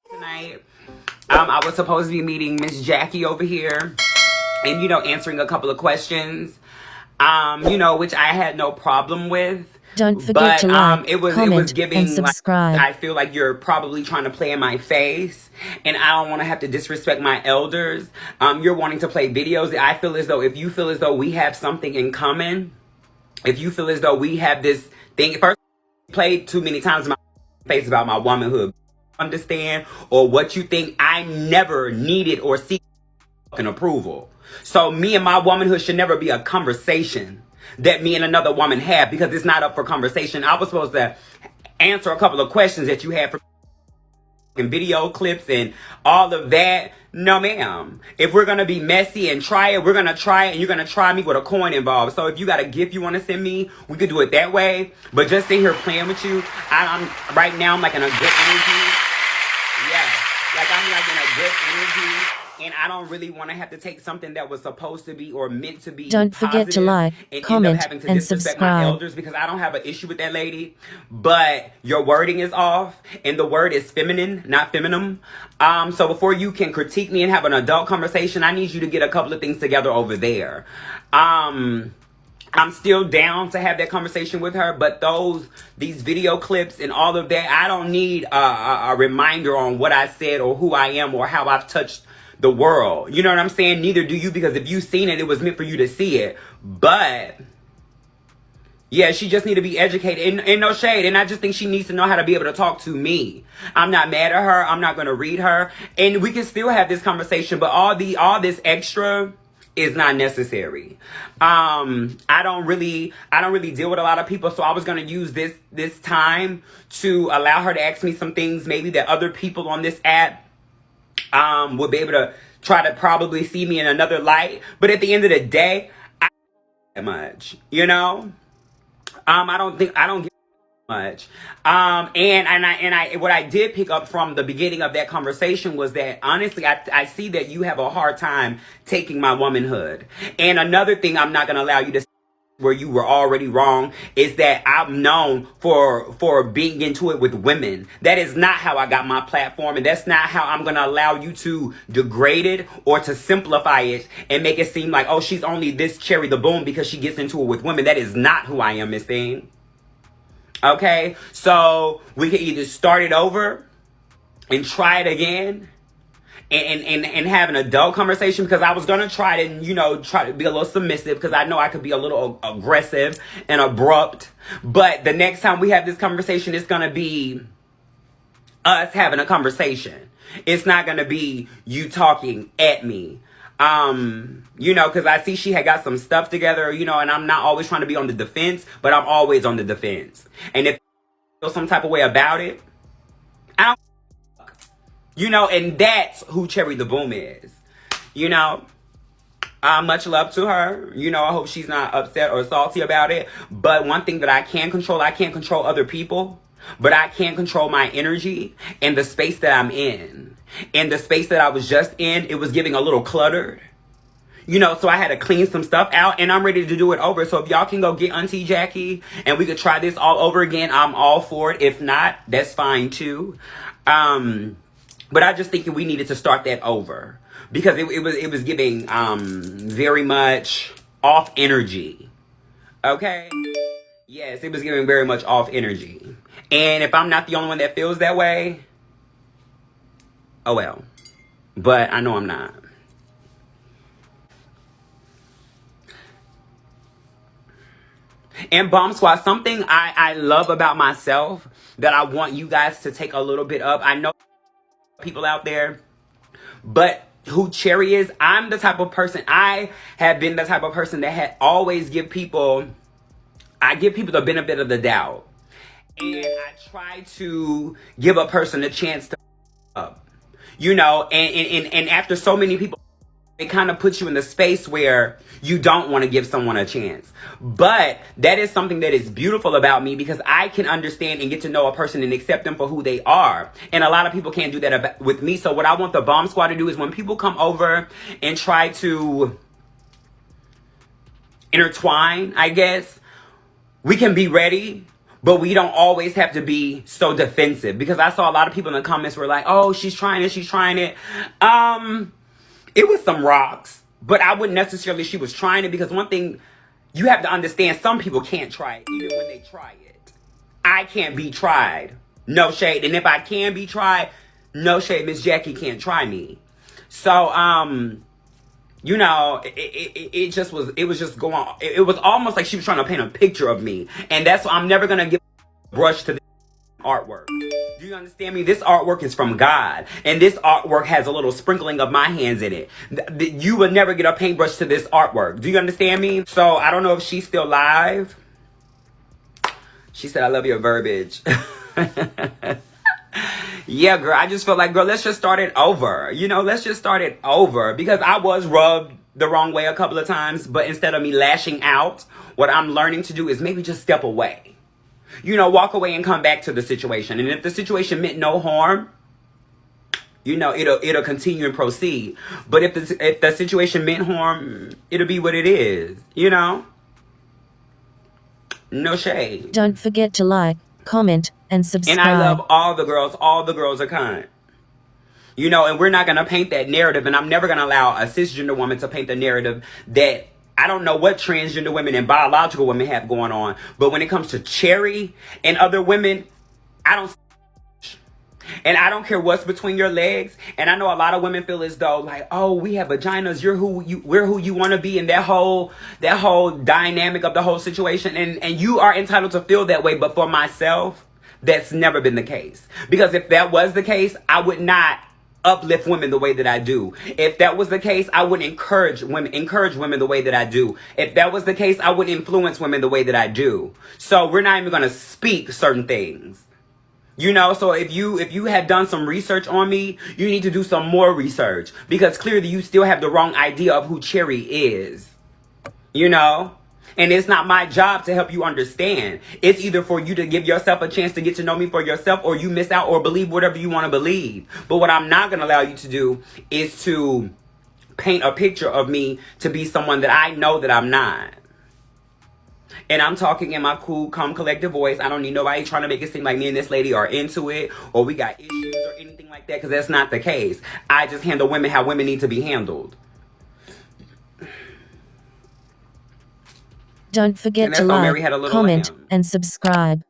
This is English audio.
Tonight, I was supposed to be meeting Miss Jackie over here and, you know, answering a couple of questions, you know, which I had no problem with. Don't forget to like, it was comment, giving, and subscribe. like, I feel like you're probably trying to play in my face, and I don't want to have to disrespect my elders. You're wanting to play videos. I feel as though if you feel as though we have something in common, if you feel as though we have this thing, first, played too many times in my face about my womanhood. Understand, or what you think, I never needed or seek fucking approval. So me and my womanhood should never be a conversation that me and another woman have, because it's not up for conversation. I was supposed to answer a couple of questions that you had for video clips and all of that. No, ma'am. If we're gonna be messy and try it, we're gonna try it, and you're gonna try me with a coin involved. So if you got a gift you want to send me, we could do it that way. But just sit here playing with you, I'm right now, I'm like in a good energy. Yeah, like I'm like in a good energy, and I don't really want to have to take something that was supposed to be or meant to be. Don't forget to like, comment, and subscribe. My elders, because I don't have an issue with that lady, but your wording is off, and the word is feminine, not feminine. So before you can critique me and have an adult conversation, I need you to get a couple of things together over there. I'm still down to have that conversation with her, but these video clips and all of that, I don't need a reminder on what I said or who I am or how I've touched the world. You know what I'm saying? Neither do you, because if you've seen it, it was meant for you to see it. But yeah, she just need to be educated, and no shade. And I just think she needs to know how to be able to talk to me. I'm not mad at her. I'm not going to read her, and we can still have this conversation. But all this extra is not necessary. I don't really deal with a lot of people, so I was gonna use this time to allow her to ask me some things maybe that other people on this app would be able to try to probably see me in another light. But at the end of the day, I don't that much, you know. I don't give much. And what I did pick up from the beginning of that conversation was that, honestly, I see that you have a hard time taking my womanhood. And another thing I'm not going to allow you to say where you were already wrong is that I'm known for being into it with women. That is not how I got my platform, and that's not how I'm going to allow you to degrade it or to simplify it and make it seem like, oh, she's only this cherry the boom because she gets into it with women. That is not who I am, Miss Thing. Okay, so we can either start it over and try it again and have an adult conversation, because I was going to try to be a little submissive, because I know I could be a little aggressive and abrupt. But the next time we have this conversation, it's going to be us having a conversation. It's not going to be you talking at me. You know, because I see she had got some stuff together, you know, and I'm not always trying to be on the defense, but I'm always on the defense. And if I feel some type of way about it, I don't, you know, and that's who Cherry the Boom is, you know. Much love to her. You know, I hope she's not upset or salty about it. But one thing that I can't control other people, but I can control my energy and the space that I'm in. And the space that I was just in, it was getting a little cluttered. You know, so I had to clean some stuff out, and I'm ready to do it over. So if y'all can go get Auntie Jackie and we could try this all over again, I'm all for it. If not, that's fine too. But I just think we needed to start that over, because it was giving very much off energy. Okay? Yes, it was giving very much off energy. And if I'm not the only one that feels that way, oh well. But I know I'm not. And Bomb Squad, something I love about myself that I want you guys to take a little bit of. I know people out there, but who Cherry is, I'm the type of person, I have been the type of person that had always give people the benefit of the doubt. And I try to give a person a chance to up. You know, and after so many people, it kind of puts you in the space where you don't want to give someone a chance. But that is something that is beautiful about me, because I can understand and get to know a person and accept them for who they are. And a lot of people can't do that with me. So what I want the Bomb Squad to do is, when people come over and try to intertwine, I guess, we can be ready. But we don't always have to be so defensive, because I saw a lot of people in the comments were like, oh, she's trying it, she's trying it. It was some rocks, but I wouldn't necessarily she was trying it, because one thing you have to understand, some people can't try it even when they try it. I can't be tried. No shade. And if I can be tried, no shade, Miss Jackie can't try me. So, you know, it was just going on. It was almost like she was trying to paint a picture of me. And that's why I'm never going to give a brush to this artwork. Do you understand me? This artwork is from God. And this artwork has a little sprinkling of my hands in it. You would never get a paintbrush to this artwork. Do you understand me? So I don't know if she's still live. She said, I love your verbiage. Yeah, girl, I just feel like, girl, let's just start it over. You know, let's just start it over. Because I was rubbed the wrong way a couple of times. But instead of me lashing out, what I'm learning to do is maybe just step away. You know, walk away and come back to the situation. And if the situation meant no harm, you know, it'll continue and proceed. But if the situation meant harm, it'll be what it is. You know? No shade. Don't forget to like, comment, and subscribe. And I love all the girls. All the girls are kind. You know, and we're not going to paint that narrative. And I'm never going to allow a cisgender woman to paint the narrative that I don't know what transgender women and biological women have going on. But when it comes to Cherry and other women, I don't. And I don't care what's between your legs. And I know a lot of women feel as though like, oh, we have vaginas. We're who you want to be in that whole dynamic of the whole situation. And you are entitled to feel that way. But for myself, that's never been the case. Because if that was the case, I would not uplift women the way that I do. If that was the case, I wouldn't encourage women the way that I do. If that was the case, I wouldn't influence women the way that I do. So we're not even going to speak certain things. You know, so if you had done some research on me, you need to do some more research, because clearly you still have the wrong idea of who Cherry is. You know? And it's not my job to help you understand. It's either for you to give yourself a chance to get to know me for yourself, or you miss out or believe whatever you want to believe. But what I'm not going to allow you to do is to paint a picture of me to be someone that I know that I'm not. And I'm talking in my cool, calm, collective voice. I don't need nobody trying to make it seem like me and this lady are into it, or we got issues or anything like that, because that's not the case. I just handle women how women need to be handled. Don't forget to like, comment, and subscribe.